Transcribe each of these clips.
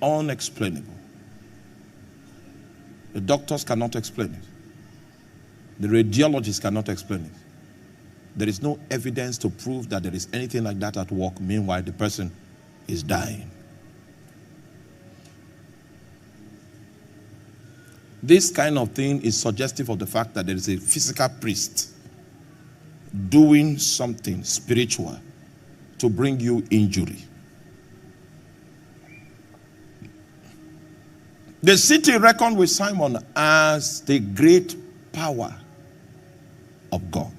unexplainable. The doctors cannot explain it. The radiologists cannot explain it. There is no evidence to prove that there is anything like that at work. Meanwhile, the person is dying. This kind of thing is suggestive of the fact that there is a physical priest doing something spiritual to bring you injury. The city reckoned with Simon as the great power of God.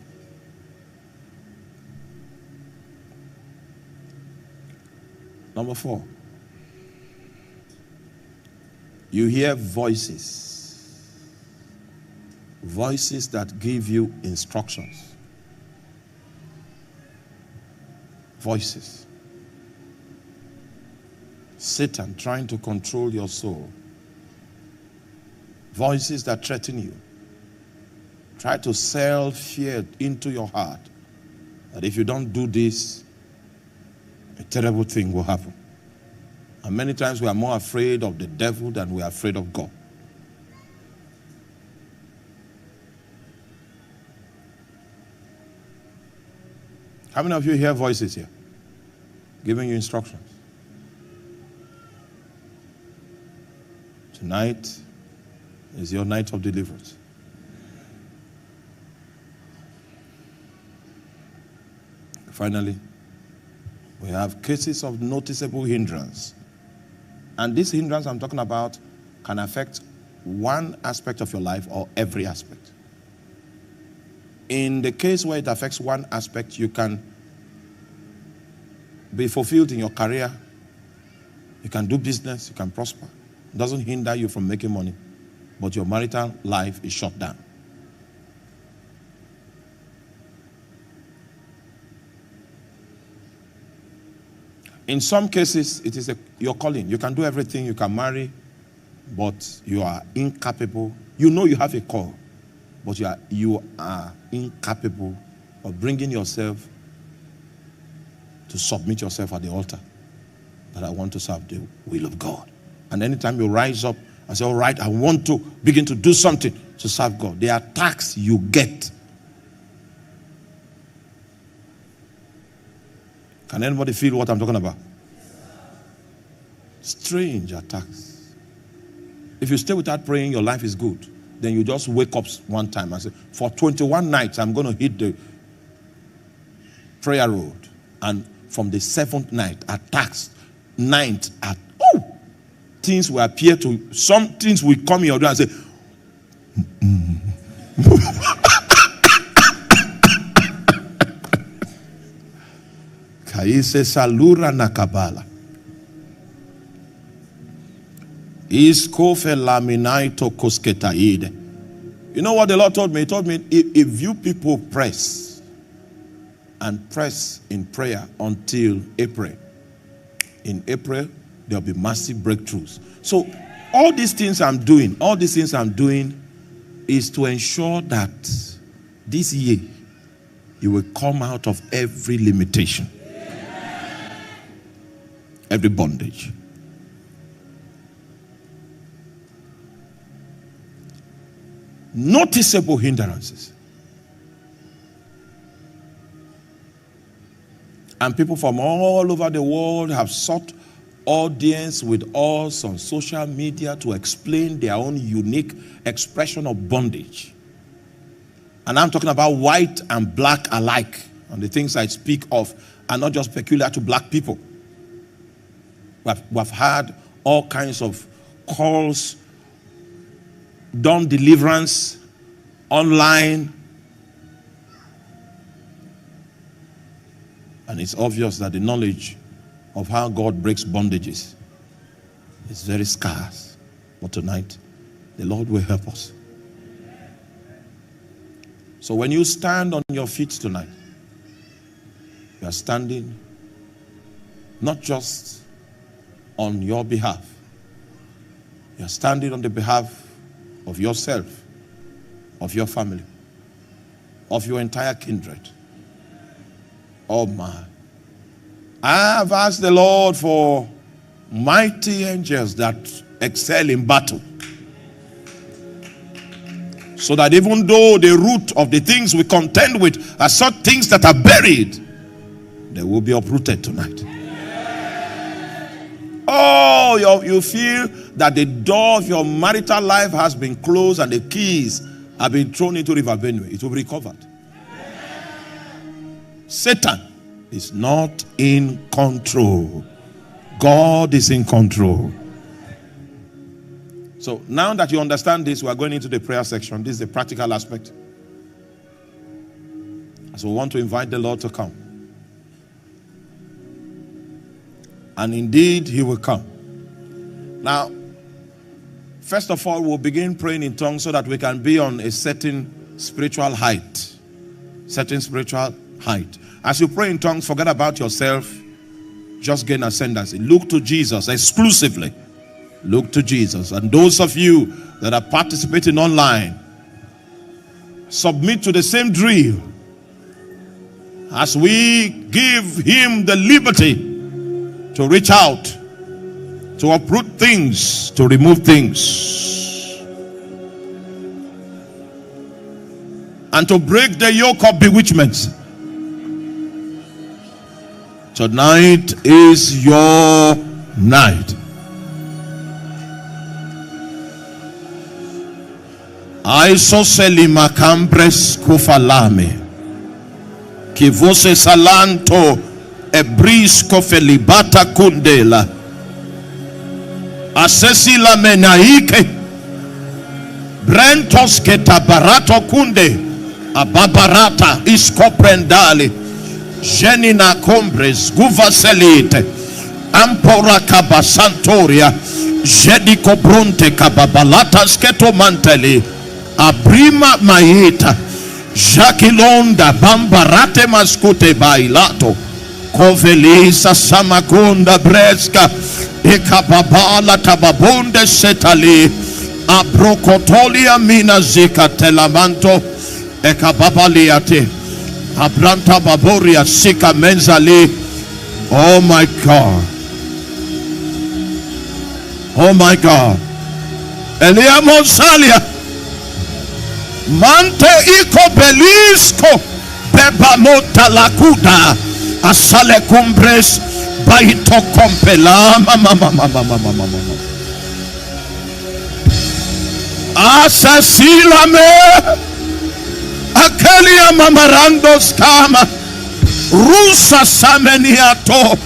Number 4, you hear voices. Voices that give you instructions. Voices. Satan trying to control your soul. Voices that threaten you. Try to sell fear into your heart. That if you don't do this, a terrible thing will happen. And many times we are more afraid of the devil than we are afraid of God. How many of you hear voices here? Giving you instructions. Tonight is your night of deliverance. Finally, we have cases of noticeable hindrance. And this hindrance I'm talking about can affect one aspect of your life or every aspect. In the case where it affects one aspect, you can be fulfilled in your career. You can do business, you can prosper. It doesn't hinder you from making money, but your marital life is shut down. In some cases, it is your calling. You can do everything, you can marry, but you are incapable. You know you have a call, but you are incapable of bringing yourself to submit yourself at the altar. That I want to serve the will of God. And anytime you rise up and say, all right, I want to begin to do something to serve God, the attacks you get. Can anybody feel what I'm talking about? Strange attacks. If you stay without praying, your life is good. Then you just wake up one time and say, for 21 nights, I'm going to hit the prayer road. And from the 7th night, attacks, 9th, things will appear to, some things will come in your door and say, Kaise salura nakabala. Iskofe laminaito kosketaide. You know what the Lord told me? He told me, if you people press and press in prayer until April, in April, there'll be massive breakthroughs. So all these things I'm doing is to ensure that this year you will come out of every limitation. Every bondage. Noticeable hindrances. And people from all over the world have sought audience with us on social media to explain their own unique expression of bondage. And I'm talking about white and black alike. And the things I speak of are not just peculiar to black people. We've had all kinds of calls, done deliverance online. And it's obvious that the knowledge of how God breaks bondages is very scarce. But tonight, the Lord will help us. So when you stand on your feet tonight, you are standing not just on your behalf. You are standing on the behalf of yourself, of your family, of your entire kindred. Oh my. I have asked the Lord for Mighty angels that excel in battle. So that even though the root of the things we contend with are such things that are buried, they will be uprooted tonight. Oh, you feel that the door of your marital life has been closed and the keys have been thrown into River Benue. It will be recovered. Satan is not in control. God is in control. So now that you understand this, we are going into the prayer section. This is the practical aspect. So we want to invite the Lord to come. And indeed, he will come. Now, first of all, we'll begin praying in tongues so that we can be on a certain spiritual height. Certain spiritual height. As you pray in tongues, forget about yourself. Just gain ascendancy. Look to Jesus exclusively. Look to Jesus. And those of you that are participating online, submit to the same drill as we give him the liberty to reach out, to uproot things, to remove things, and to break the yoke of bewitchments. Tonight is your night. Aisoselima cambres kufalame. Kivose salanto ebrisco felibata kundela. Asesila menaike. Brentos ketabarato kunde. Ababarata iskoprendali. Jenina combres guvaselite. Ampora kabasantoria. Jediko bronte kababalata sketo manteli. Abrima maita. Jakilonda bambarate maskute bailato. Kovelisa samakonda breska. Ekababala tababonde setali. Abrokotolia mina zika telamanto. Ekababaliate. Abranta baboria sika menzali. Oh my God. Oh my God. Elia Monsalia. Mante iko belisco. Beba mota lakuda. Asale cumbres. Baito compela. Mama. Asasila me. Akelia mamarando skama. Rusa sameniato.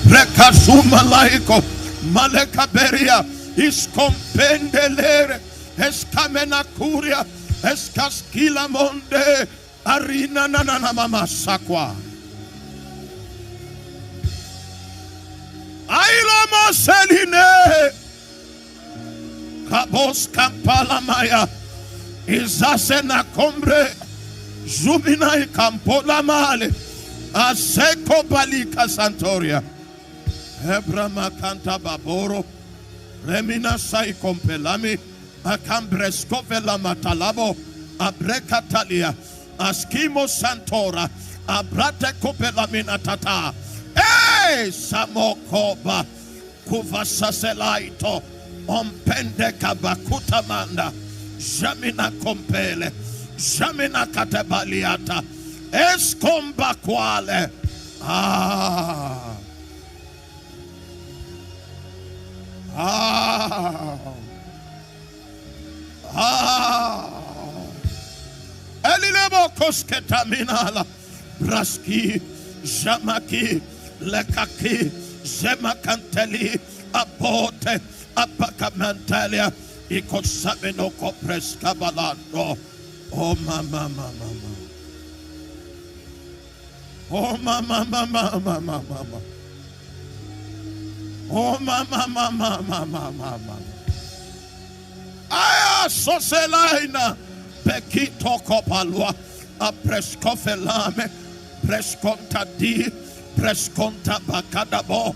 Rekazuma laiko. Malekaberia. Iscompendelere. Escamena curia. Escaskila monde. Arina nanana mama sakwa. Aila moseline. Kabos kampala maya. Izasena combre. Zubinai campola male. Aseko balika santoria. Hebrama canta baboro. Remina sai compelami. Acambresco vela matalabo. Abrecatalia. Askimo santora. Abrate copelamina tata. Hey, samokoba. Kuvasaselaito. Ompende kabakuta manda. Jamina compele. Jamina katabaliata. Escomba quale. Elilebo kosketaminala. Braski. Jamaki. Lekaki. Zemakanteli. Abote. Apakamantalia. Ikosabeno kopres kabalando. Oh mama. Oh mama. Oh mama. Aya soselaina. Pekito kopalwa. A prescofelame. Presconta di. Presconta bakadabo.